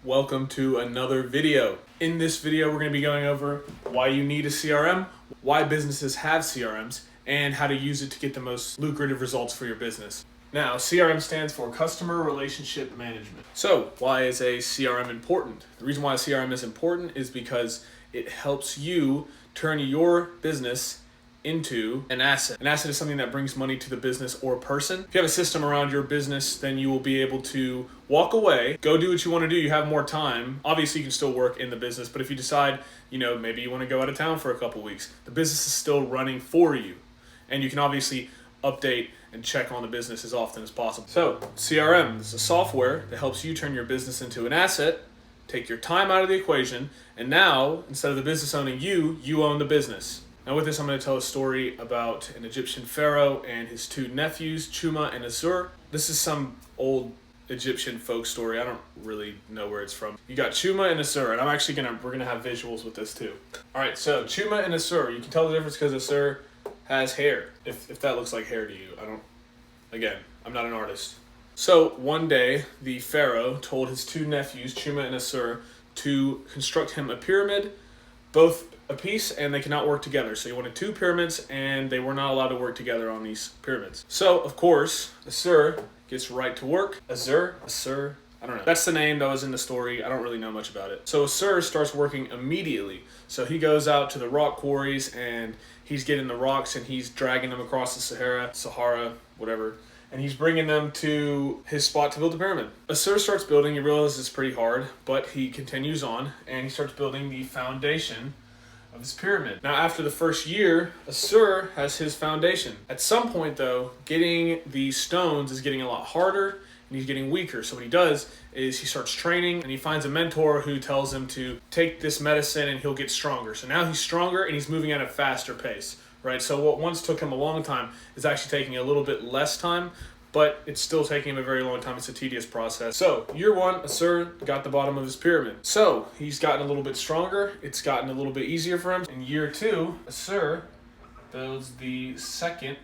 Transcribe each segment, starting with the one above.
Welcome to another video. In this video, we're going to be going over why you need a CRM, why businesses have CRMs, and how to use it to get the most lucrative results for your business. Now, CRM stands for Customer Relationship Management. So, why is a CRM important? The reason why a CRM is important is because it helps you turn your business into an asset. An asset is something that brings money to the business or person. If you have a system around your business, then you will be able to walk away, go do what you want to do. You have more time. Obviously, you can still work in the business, but if you decide, maybe you want to go out of town for a couple weeks, the business is still running for you. And you can obviously update and check on the business as often as possible. So, CRM is a software that helps you turn your business into an asset, take your time out of the equation, and now, instead of the business owning you, you own the business. Now with this, I'm going to tell a story about an Egyptian pharaoh and his two nephews, Chuma and Assur. This is some old Egyptian folk story. I don't really know where it's from. You got Chuma and Assur, and we're going to have visuals with this too. All right, so Chuma and Assur, you can tell the difference because Assur has hair. If that looks like hair to you, I'm not an artist. So one day, the pharaoh told his two nephews, Chuma and Assur, to construct him a pyramid, both a piece, and they cannot work together. So he wanted two pyramids, and they were not allowed to work together on these pyramids. So, of course, Assur gets right to work. Assur, I don't know. That's the name that was in the story. I don't really know much about it. So Assur starts working immediately. So he goes out to the rock quarries, and he's getting the rocks, and he's dragging them across the Sahara, whatever. And he's bringing them to his spot to build the pyramid. Assur starts building. He realizes it's pretty hard, but he continues on, and he starts building the foundation of his pyramid. Now, after the first year, Assur has his foundation. At some point, though, getting these stones is getting a lot harder, and he's getting weaker. So what he does is he starts training, and he finds a mentor who tells him to take this medicine, and he'll get stronger. So now he's stronger, and he's moving at a faster pace, right? So what once took him a long time is actually taking a little bit less time, but it's still taking him a very long time. It's a tedious process. So, year one, Assur got the bottom of his pyramid. So, he's gotten a little bit stronger. It's gotten a little bit easier for him. In year two, Assur builds the second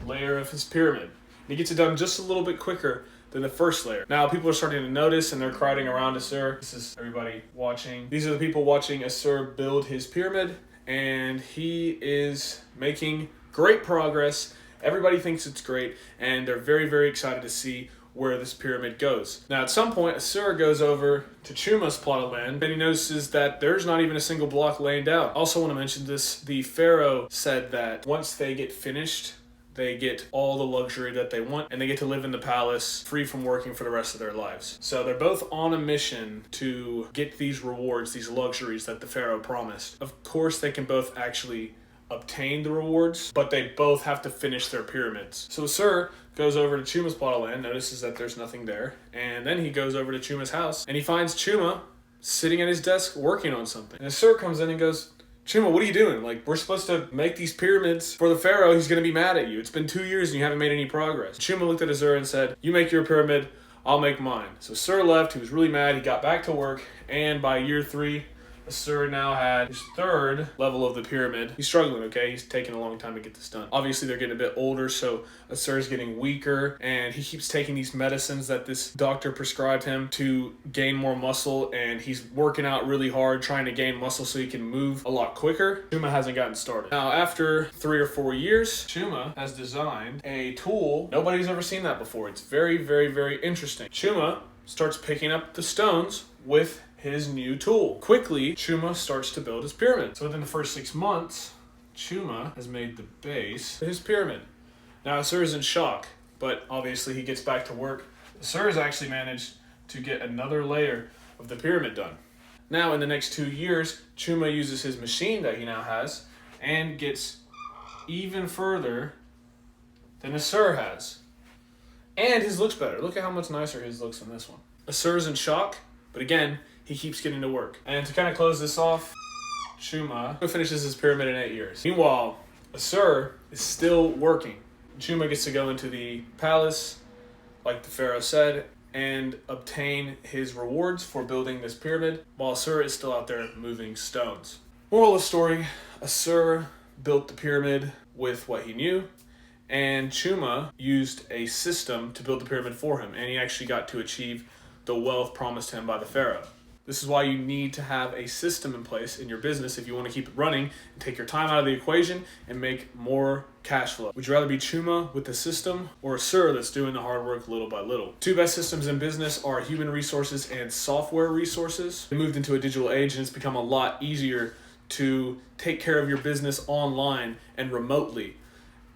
layer of his pyramid. And he gets it done just a little bit quicker than the first layer. Now, people are starting to notice, and they're crowding around Assur. This is everybody watching. These are the people watching Assur build his pyramid, and he is making great progress. Everybody thinks it's great, and they're very, very excited to see where this pyramid goes. Now, at some point, Assur goes over to Chuma's plot of land, and he notices that there's not even a single block laying down. Also want to mention this, the pharaoh said that once they get finished, they get all the luxury that they want, and they get to live in the palace free from working for the rest of their lives. So they're both on a mission to get these rewards, these luxuries that the pharaoh promised. Of course, they can both actually obtain the rewards, but they both have to finish their pyramids. So Assur goes over to Chuma's plot of land, notices that there's nothing there, and then he goes over to Chuma's house, and he finds Chuma sitting at his desk working on something. And Assur comes in and goes, Chuma, what are you doing? We're supposed to make these pyramids for the pharaoh. He's going to be mad at you. It's been 2 years and you haven't made any progress. Chuma looked at Assur and said, you make your pyramid, I'll make mine. So Assur left. He was really mad. He got back to work, and by year three, Assur now had his third level of the pyramid. He's struggling, okay? He's taking a long time to get this done. Obviously, they're getting a bit older, so Assur's getting weaker, and he keeps taking these medicines that this doctor prescribed him to gain more muscle, and he's working out really hard trying to gain muscle so he can move a lot quicker. Chuma hasn't gotten started. Now, after 3 or 4 years, Chuma has designed a tool. Nobody's ever seen that before. It's very, very, very interesting. Chuma starts picking up the stones with his new tool. Quickly, Chuma starts to build his pyramid. So within the first 6 months, Chuma has made the base of his pyramid. Now Assur is in shock, but obviously he gets back to work. Assur has actually managed to get another layer of the pyramid done. Now in the next 2 years, Chuma uses his machine that he now has and gets even further than Assur has. And his looks better. Look at how much nicer his looks than this one. Assur is in shock, but again, he keeps getting to work. And to kind of close this off, Chuma finishes his pyramid in 8 years. Meanwhile, Assur is still working. Chuma gets to go into the palace, like the pharaoh said, and obtain his rewards for building this pyramid, while Assur is still out there moving stones. Moral of the story, Assur built the pyramid with what he knew, and Chuma used a system to build the pyramid for him, and he actually got to achieve the wealth promised to him by the Pharaoh. This is why you need to have a system in place in your business if you want to keep it running and take your time out of the equation and make more cash flow. Would you rather be Chuma with the system or a Sir that's doing the hard work little by little? Two best systems in business are human resources and software resources. We moved into a digital age and it's become a lot easier to take care of your business online and remotely.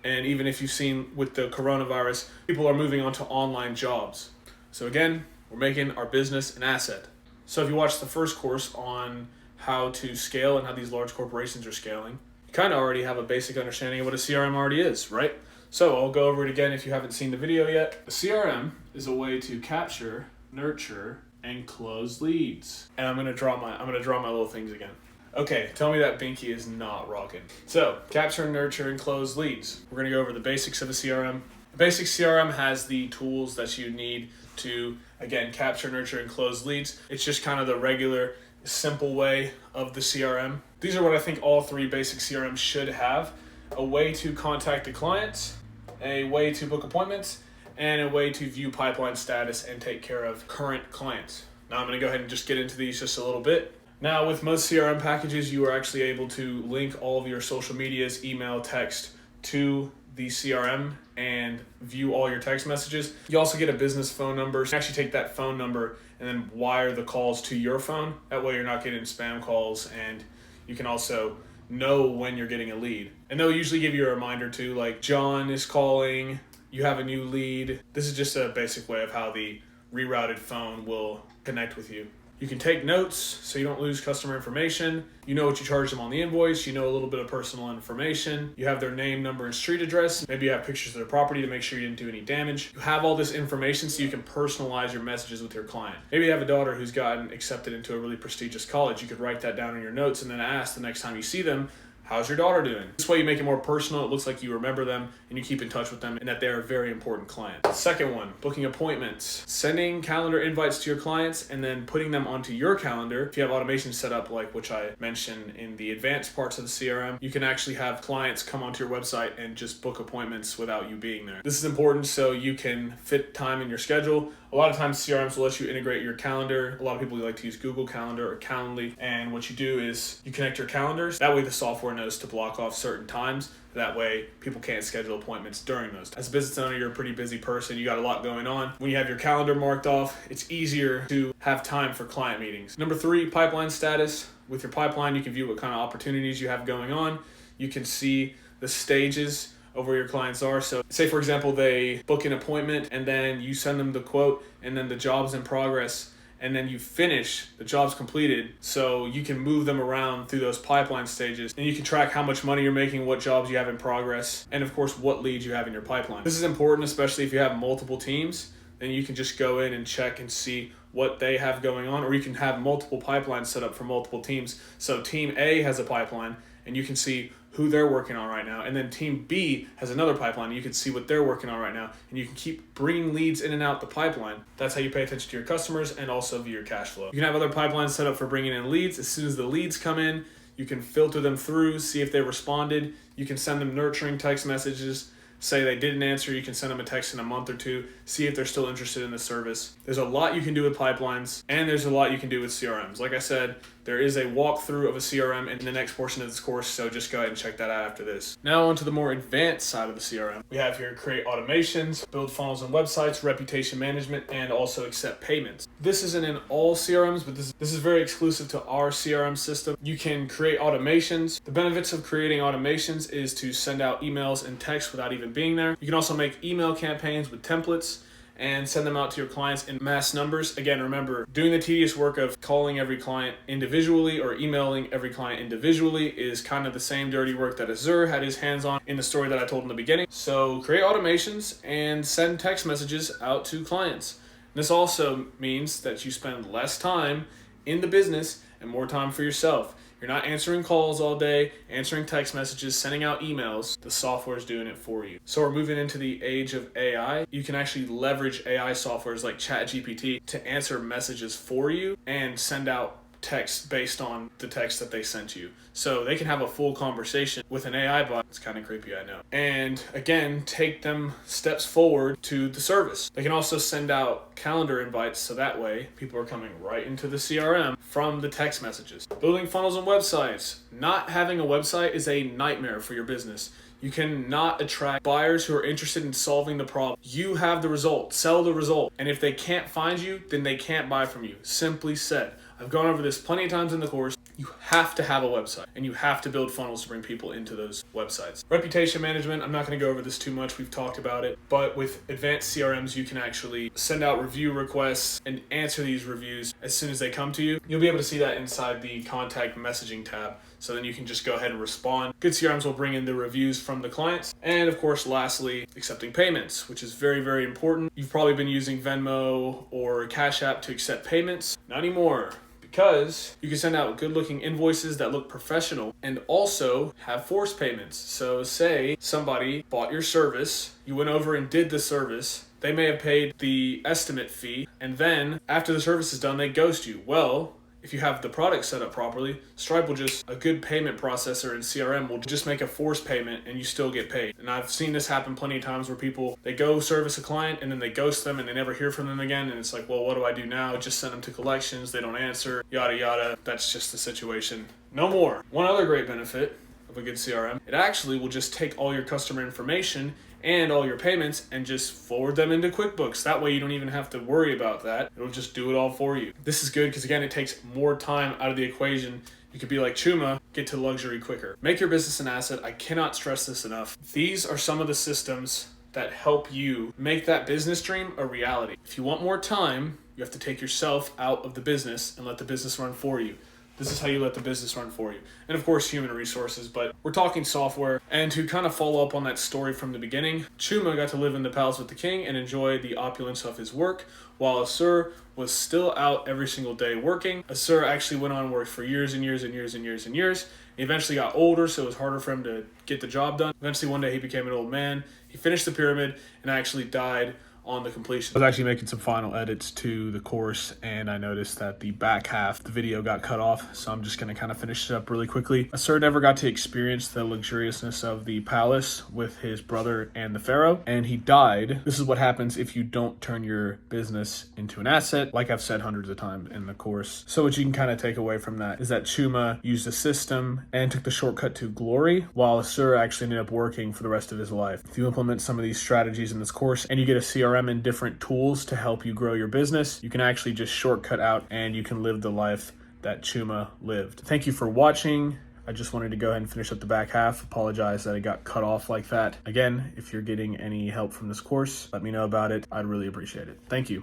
And even if you've seen with the coronavirus, people are moving on to online jobs. So again, we're making our business an asset. So if you watch the first course on how to scale and how these large corporations are scaling, you kind of already have a basic understanding of what a CRM already is, right? So I'll go over it again if you haven't seen the video yet. A CRM is a way to capture, nurture, and close leads. And I'm gonna draw my little things again. Okay, tell me that Binky is not rocking. So, capture, nurture, and close leads. We're gonna go over the basics of a CRM. A basic CRM has the tools that you need to, again, capture, nurture, and close leads. It's just kind of the regular, simple way of the CRM. These are what I think all three basic CRMs should have. A way to contact the clients, a way to book appointments, and a way to view pipeline status and take care of current clients. Now I'm gonna go ahead and just get into these just a little bit. Now with most CRM packages, you are actually able to link all of your social medias, email, text to the CRM and view all your text messages. You also get a business phone number. So you actually take that phone number and then wire the calls to your phone. That way you're not getting spam calls, and you can also know when you're getting a lead. And they'll usually give you a reminder too, like John is calling, you have a new lead. This is just a basic way of how the rerouted phone will connect with you. You can take notes so you don't lose customer information. You know what you charge them on the invoice. You know a little bit of personal information. You have their name, number, and street address. Maybe you have pictures of their property to make sure you didn't do any damage. You have all this information so you can personalize your messages with your client. Maybe you have a daughter who's gotten accepted into a really prestigious college. You could write that down in your notes and then ask the next time you see them, how's your daughter doing? This way you make it more personal. It looks like you remember them and you keep in touch with them and that they're a very important client. Second one, booking appointments. Sending calendar invites to your clients and then putting them onto your calendar. If you have automation set up, like which I mentioned in the advanced parts of the CRM, you can actually have clients come onto your website and just book appointments without you being there. This is important so you can fit time in your schedule. A lot of times CRMs will let you integrate your calendar. A lot of people like to use Google Calendar or Calendly. And what you do is you connect your calendars. That way the software knows to block off certain times. That way people can't schedule appointments during those times. As a business owner, you're a pretty busy person. You got a lot going on. When you have your calendar marked off, it's easier to have time for client meetings. Number 3, pipeline status. With your pipeline, you can view what kind of opportunities you have going on. You can see the stages of where your clients are. So say for example, they book an appointment and then you send them the quote and then the job's in progress and then you finish, the job's completed. So you can move them around through those pipeline stages and you can track how much money you're making, what jobs you have in progress, and of course, what leads you have in your pipeline. This is important, especially if you have multiple teams, then you can just go in and check and see what they have going on, or you can have multiple pipelines set up for multiple teams. So team A has a pipeline and you can see who they're working on right now. And then team B has another pipeline. You can see what they're working on right now. And you can keep bringing leads in and out the pipeline. That's how you pay attention to your customers and also view your cash flow. You can have other pipelines set up for bringing in leads. As soon as the leads come in, you can filter them through, see if they responded. You can send them nurturing text messages. Say they didn't answer, you can send them a text in a month or two, see if they're still interested in the service. There's a lot you can do with pipelines, and there's a lot you can do with CRMs. Like I said, there is a walkthrough of a CRM in the next portion of this course, so just go ahead and check that out after this. Now on to the more advanced side of the CRM. We have here create automations, build funnels and websites, reputation management, and also accept payments. This isn't in all CRMs, but this is very exclusive to our CRM system. You can create automations. The benefits of creating automations is to send out emails and text without even being there. You can also make email campaigns with templates and send them out to your clients in mass numbers. Again, remember, doing the tedious work of calling every client individually or emailing every client individually is kind of the same dirty work that Azure had his hands on in the story that I told in the beginning. So create automations and send text messages out to clients. This also means that you spend less time in the business and more time for yourself. You're not answering calls all day, answering text messages, sending out emails. The software is doing it for you. So we're moving into the age of AI. You can actually leverage AI softwares like ChatGPT to answer messages for you and send out text based on the text that they sent you. So they can have a full conversation with an AI bot. It's kind of creepy, I know. And again, take them steps forward to the service. They can also send out calendar invites so that way people are coming right into the CRM from the text messages. Building funnels and websites. Not having a website is a nightmare for your business. You cannot attract buyers who are interested in solving the problem. You have the result, sell the result. And if they can't find you, then they can't buy from you. Simply said. I've gone over this plenty of times in the course. You have to have a website and you have to build funnels to bring people into those websites. Reputation management, I'm not going to go over this too much. We've talked about it, but with advanced CRMs, you can actually send out review requests and answer these reviews as soon as they come to you. You'll be able to see that inside the contact messaging tab. So then you can just go ahead and respond. Good CRMs will bring in the reviews from the clients. And of course, lastly, accepting payments, which is very, very important. You've probably been using Venmo or Cash App to accept payments. Not anymore. Because you can send out good looking invoices that look professional and also have forced payments. So say somebody bought your service, you went over and did the service, they may have paid the estimate fee, and then after the service is done, they ghost you. Well, if you have the product set up properly, Stripe will just, a good payment processor in CRM will just make a forced payment and you still get paid. And I've seen this happen plenty of times where people, they go service a client and then they ghost them and they never hear from them again. And it's like, well, what do I do now? Just send them to collections. They don't answer, yada, yada. That's just the situation. No more. One other great benefit of a good CRM, it actually will just take all your customer information and all your payments and just forward them into QuickBooks. That way you don't even have to worry about that. It'll just do it all for you. This is good because again, it takes more time out of the equation. You could be like Chuma, get to luxury quicker. Make your business an asset. I cannot stress this enough. These are some of the systems that help you make that business dream a reality. If you want more time, you have to take yourself out of the business and let the business run for you. This is how you let the business run for you. And of course, human resources, but we're talking software. And to kind of follow up on that story from the beginning, Chuma got to live in the palace with the king and enjoy the opulence of his work, while Asur was still out every single day working. Asur actually went on and worked for years and years and years and years and years. He eventually got older, so it was harder for him to get the job done. Eventually, one day he became an old man. He finished the pyramid and actually died on the completion. I was actually making some final edits to the course and I noticed that the back half, the video got cut off. So I'm just gonna kind of finish it up really quickly. Asur never got to experience the luxuriousness of the palace with his brother and the pharaoh, and he died. This is what happens if you don't turn your business into an asset, like I've said hundreds of times in the course. So what you can kind of take away from that is that Chuma used a system and took the shortcut to glory, while Asur actually ended up working for the rest of his life. If you implement some of these strategies in this course and you get a CRM and different tools to help you grow your business, you can actually just shortcut out and you can live the life that Chuma lived. Thank you for watching. I just wanted to go ahead and finish up the back half. Apologize that it got cut off like that. Again, if you're getting any help from this course, let me know about it. I'd really appreciate it. Thank you.